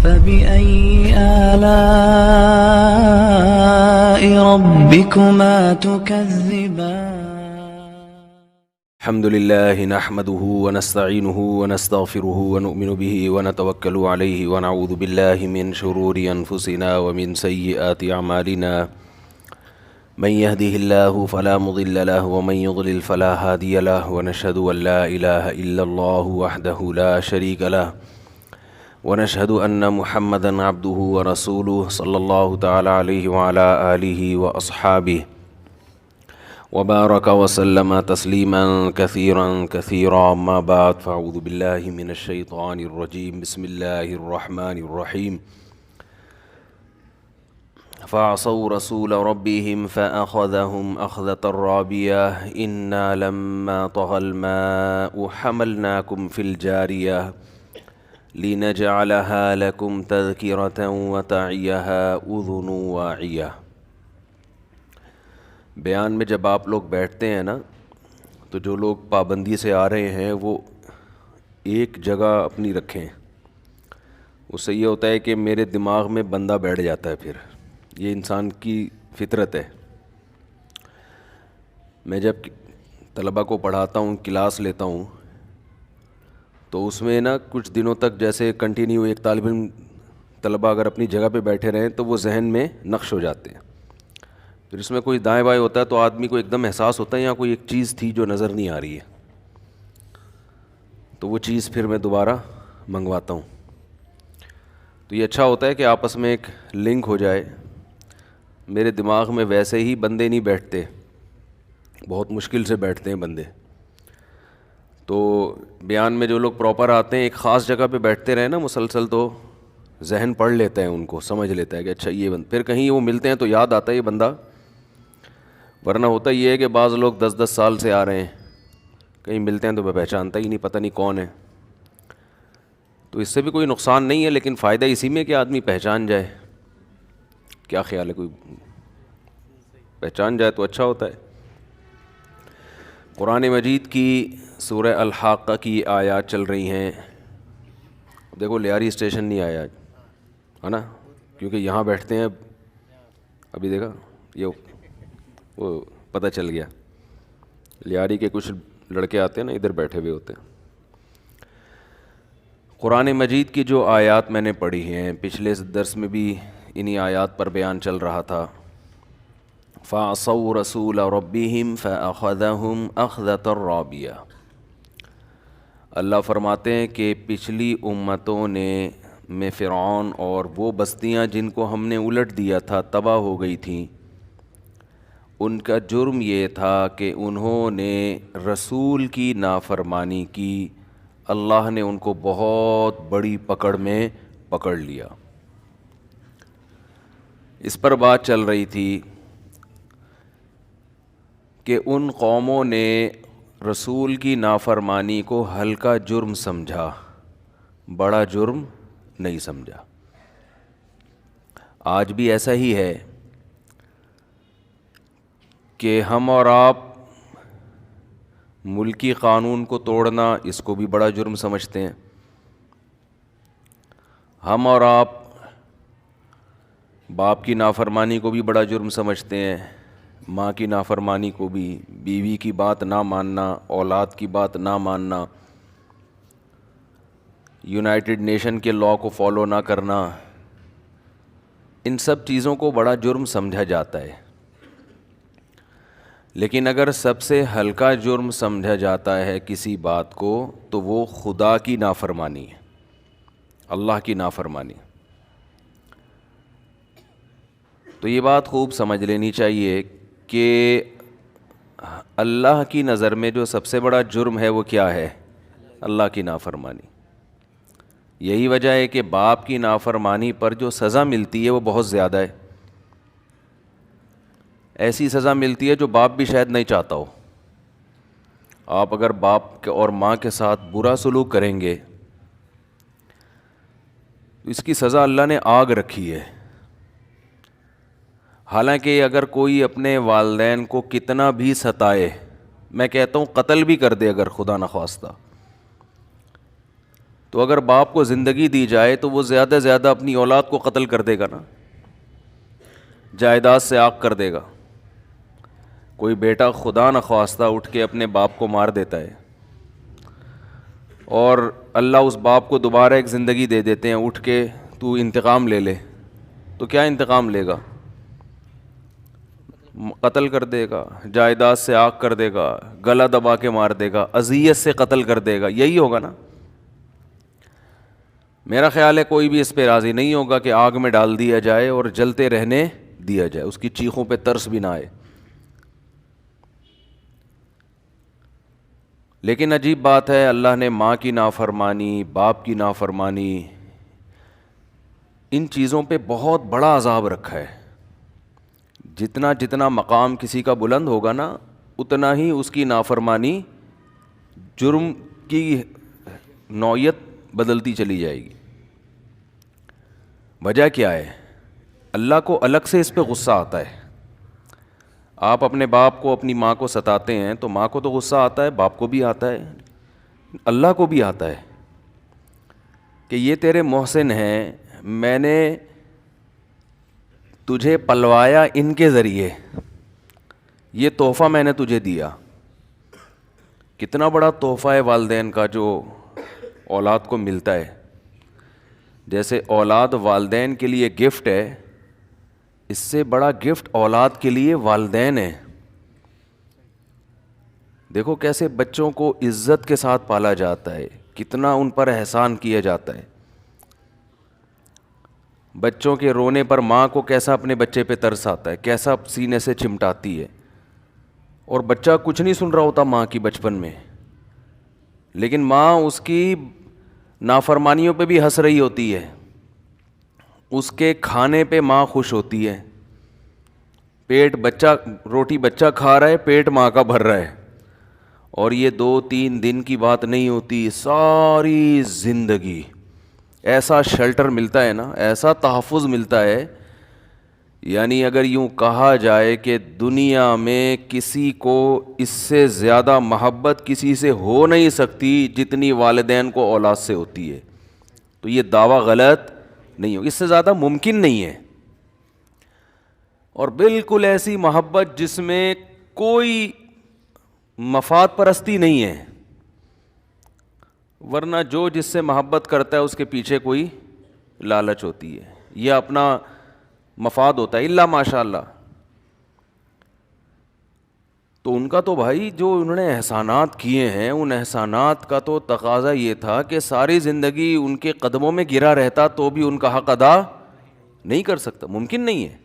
فبأي آلاء ربكما تكذبان الحمد لله نحمده ونستعينه ونستغفره ونؤمن به ونتوكل عليه ونعوذ بالله من شرور أنفسنا ومن سيئات أعمالنا من يهده الله فلا مضل له ومن يضلل فلا هادي له ونشهد أن لا إله إلا الله وحده لا شريك له ونشهد أن محمدا عبده ورسوله صلى الله تعالى عليه وعلى آله وأصحابه وبارك وسلم تسليما كثيرا ما بعد فأعوذ بالله من الشيطان الرجيم بسم الله الرحمن الرحيم فعصوا رسول ربهم فأخذهم أخذة رابية إنا لما طغى الماء حملناكم في الجارية لنجعلها لكم تذكرة وتعيها أذن واعية۔ بیان میں جب آپ لوگ بیٹھتے ہیں نا تو جو لوگ پابندی سے آ رہے ہیں وہ ایک جگہ اپنی رکھیں، اس سے یہ ہوتا ہے کہ میرے دماغ میں بندہ بیٹھ جاتا ہے، پھر یہ انسان کی فطرت ہے۔ میں جب طلبہ کو پڑھاتا ہوں، کلاس لیتا ہوں، تو اس میں نا کچھ دنوں تک جیسے کنٹینیو ایک طالب علم طلبہ اگر اپنی جگہ پہ بیٹھے رہیں تو وہ ذہن میں نقش ہو جاتے ہیں۔ پھر اس میں کوئی دائیں بائیں ہوتا ہے تو آدمی کو ایک دم احساس ہوتا ہے یہاں کوئی ایک چیز تھی جو نظر نہیں آ رہی ہے، تو وہ چیز پھر میں دوبارہ منگواتا ہوں۔ تو یہ اچھا ہوتا ہے کہ آپس میں ایک لنک ہو جائے۔ میرے دماغ میں ویسے ہی بندے نہیں بیٹھتے، بہت مشکل سے بیٹھتے ہیں بندے۔ تو بیان میں جو لوگ پراپر آتے ہیں ایک خاص جگہ پہ بیٹھتے رہے نا مسلسل، تو ذہن پڑھ لیتا ہے، ان کو سمجھ لیتا ہے کہ اچھا یہ بند، پھر کہیں وہ ملتے ہیں تو یاد آتا ہے یہ بندہ، ورنہ ہوتا یہ ہے کہ بعض لوگ 10 سال سے آ رہے ہیں، کہیں ملتے ہیں تو میں پہچانتا ہی نہیں، پتہ نہیں کون ہے۔ تو اس سے بھی کوئی نقصان نہیں ہے، لیکن فائدہ اسی میں کہ آدمی پہچان جائے۔ کیا خیال ہے؟ کوئی پہچان جائے تو اچھا ہوتا ہے۔ قرآن مجید کی سورہ الحاقہ کی آیات چل رہی ہیں۔ دیکھو لیاری اسٹیشن نہیں آیا آج، ہے نا، کیونکہ یہاں بیٹھتے ہیں۔ ابھی دیکھا یہ وہ پتہ چل گیا، لیاری کے کچھ لڑکے آتے ہیں نا ادھر بیٹھے ہوئے ہوتے ہیں۔ قرآن مجید کی جو آیات میں نے پڑھی ہیں، پچھلے درس میں بھی انہی آیات پر بیان چل رہا تھا۔ فَعَصَوْا رَسُولَ رَبِّهِمْ فَأَخَذَهُمْ أَخْذَةً رَابِيَةً۔ اللہ فرماتے ہیں کہ پچھلی امتوں میں فرعون اور وہ بستیاں جن کو ہم نے الٹ دیا تھا، تباہ ہو گئی تھیں، ان کا جرم یہ تھا کہ انہوں نے رسول کی نافرمانی کی، اللہ نے ان کو بہت بڑی پکڑ میں پکڑ لیا۔ اس پر بات چل رہی تھی کہ ان قوموں نے رسول کی نافرمانی کو ہلکا جرم سمجھا، بڑا جرم نہیں سمجھا۔ آج بھی ایسا ہی ہے کہ ہم اور آپ ملکی قانون کو توڑنا اس کو بھی بڑا جرم سمجھتے ہیں۔ ہم اور آپ باپ کی نافرمانی کو بھی بڑا جرم سمجھتے ہیں، ماں کی نافرمانی کو بھی، بیوی کی بات نہ ماننا، اولاد کی بات نہ ماننا، یونائٹڈ نیشن کے لاء کو فالو نہ کرنا، ان سب چیزوں کو بڑا جرم سمجھا جاتا ہے۔ لیکن اگر سب سے ہلکا جرم سمجھا جاتا ہے کسی بات کو تو وہ خدا کی نافرمانی ہے، اللہ کی نافرمانی۔ تو یہ بات خوب سمجھ لینی چاہیے کہ اللہ کی نظر میں جو سب سے بڑا جرم ہے وہ کیا ہے؟ اللہ کی نافرمانی۔ یہی وجہ ہے کہ باپ کی نافرمانی پر جو سزا ملتی ہے وہ بہت زیادہ ہے۔ ایسی سزا ملتی ہے جو باپ بھی شاید نہیں چاہتا ہو۔ آپ اگر باپ اور ماں کے ساتھ برا سلوک کریں گے تو اس کی سزا اللہ نے آگ رکھی ہے۔ حالانکہ اگر کوئی اپنے والدین کو کتنا بھی ستائے، میں کہتا ہوں قتل بھی کر دے اگر خدا نخواستہ، تو اگر باپ کو زندگی دی جائے تو وہ زیادہ سے زیادہ اپنی اولاد کو قتل کر دے گا نا، جائیداد سے عاق کر دے گا۔ کوئی بیٹا خدا نخواستہ اٹھ کے اپنے باپ کو مار دیتا ہے اور اللہ اس باپ کو دوبارہ ایک زندگی دے دیتے ہیں، اٹھ کے تو انتقام لے لے، تو کیا انتقام لے گا؟ قتل کر دے گا، جائیداد سے عاق کر دے گا، گلا دبا کے مار دے گا، اذیت سے قتل کر دے گا، یہی ہوگا نا۔ میرا خیال ہے کوئی بھی اس پہ راضی نہیں ہوگا کہ آگ میں ڈال دیا جائے اور جلتے رہنے دیا جائے، اس کی چیخوں پہ ترس بھی نہ آئے۔ لیکن عجیب بات ہے، اللہ نے ماں کی نافرمانی، باپ کی نافرمانی، ان چیزوں پہ بہت بڑا عذاب رکھا ہے۔ جتنا جتنا مقام کسی کا بلند ہوگا نا، اتنا ہی اس کی نافرمانی، جرم کی نوعیت بدلتی چلی جائے گی۔ وجہ کیا ہے؟ اللہ کو الگ سے اس پہ غصہ آتا ہے۔ آپ اپنے باپ کو، اپنی ماں کو ستاتے ہیں تو ماں کو تو غصہ آتا ہے، باپ کو بھی آتا ہے، اللہ کو بھی آتا ہے کہ یہ تیرے محسن ہیں، میں نے تجھے پلوایا ان کے ذریعے، یہ تحفہ میں نے تجھے دیا۔ کتنا بڑا تحفہ ہے والدین کا جو اولاد کو ملتا ہے۔ جیسے اولاد والدین کے لیے گفٹ ہے، اس سے بڑا گفٹ اولاد کے لیے والدین ہے۔ دیکھو کیسے بچوں کو عزت کے ساتھ پالا جاتا ہے، کتنا ان پر احسان کیا جاتا ہے۔ بچوں کے رونے پر ماں کو کیسا اپنے بچے پہ ترس آتا ہے، کیسا سینے سے چمٹاتی ہے، اور بچہ کچھ نہیں سن رہا ہوتا ماں کی بچپن میں، لیکن ماں اس کی نافرمانیوں پہ بھی ہنس رہی ہوتی ہے، اس کے کھانے پہ ماں خوش ہوتی ہے۔ روٹی بچہ کھا رہا ہے، پیٹ ماں کا بھر رہا ہے، اور یہ 2-3 دن کی بات نہیں ہوتی، ساری زندگی ایسا شیلٹر ملتا ہے نا، ایسا تحفظ ملتا ہے۔ یعنی اگر یوں کہا جائے کہ دنیا میں کسی کو اس سے زیادہ محبت کسی سے ہو نہیں سکتی جتنی والدین کو اولاد سے ہوتی ہے، تو یہ دعویٰ غلط نہیں ہو، اس سے زیادہ ممکن نہیں ہے۔ اور بالکل ایسی محبت جس میں کوئی مفاد پرستی نہیں ہے، ورنہ جو جس سے محبت کرتا ہے اس کے پیچھے کوئی لالچ ہوتی ہے یا اپنا مفاد ہوتا ہے، الا ماشاء اللہ۔ تو ان کا تو بھائی جو انہوں نے احسانات کیے ہیں، ان احسانات کا تو تقاضا یہ تھا کہ ساری زندگی ان کے قدموں میں گرا رہتا تو بھی ان کا حق ادا نہیں کر سکتا، ممکن نہیں ہے۔